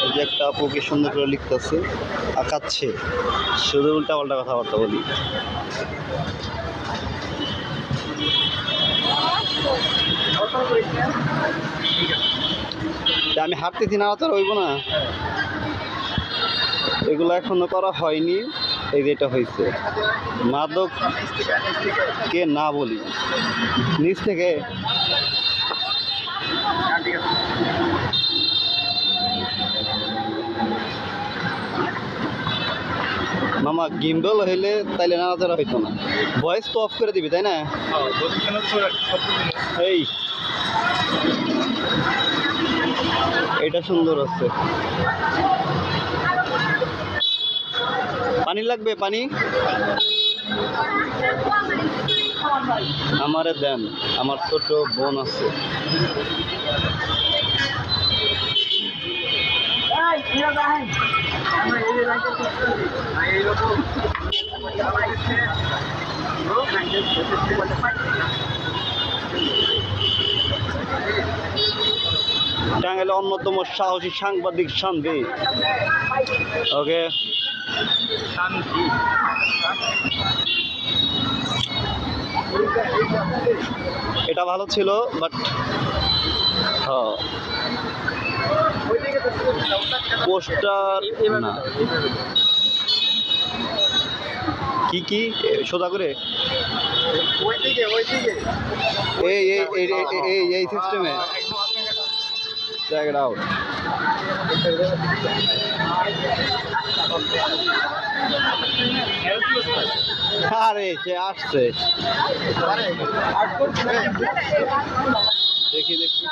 এই যে একটা আপু কি সুন্দর করে লিখতেছে, আঁকাচ্ছে, শুধু উল্টা পাল্টা কথাবার্তা বলি। আমি হাঁটতেছি না, তো রইব না। এগুলো এখনো করা হয়নি। এই যেটা হয়েছে, মাদক কে না বলি, নিচ থেকে মামা গিম্বল হইলে তাইলে নাড়াচাড়া হইতো না। ভয়েস তো অফ করে দিবি, তাই না? এই এটা সুন্দর আছে। পানি লাগবে? পানি আমারে দেন, আমার ছোট বোন আছে। টাঙ্গাইলের অন্যতম সাহসী সাংবাদিক শান্তি। ওকে, এটা ভালো ছিল, বাট হ্যাঁ পোস্টার না। কি কি সোজা করে এই এই এই এই সিস্টেমে check it out. আরে সে আসছে, দেখি দেখি।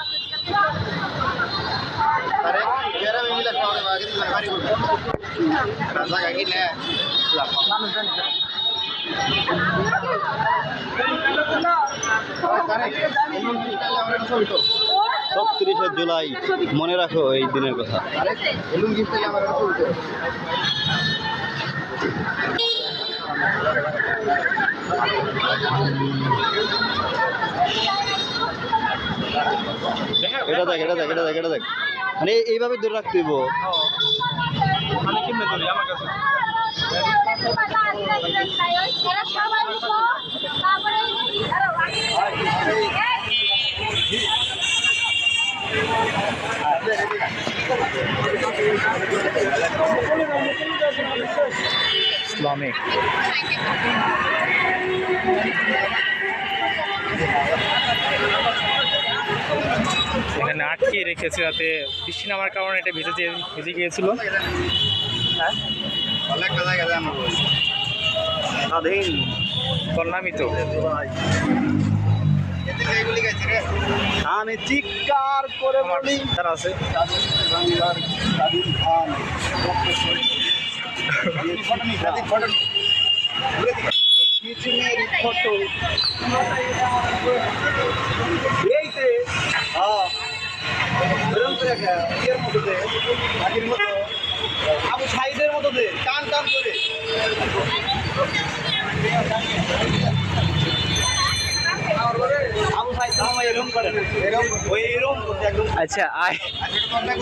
ছত্রিশে জুলাই, মনে রাখো এই দিনের কথা। এটা দেখ, এটা দেখ, এটা দেখ, এটা দেখ, মানে এইভাবে ধরে রাখতে হইব। ইসলামিক এখানে আটকে রেখেছে, যাতে বৃষ্টি নামার কারণে এটা ভিজে গিয়েছিল। হ্যাঁ, স্বাধীন বললামই তো। আমি চিৎকার করে বলি, তারা আছে আবু সাইদের মতো দে, টান টান করে। আবু সাইদ এরকম করে, এরকম করছে একদম। আচ্ছা, আয় সামনে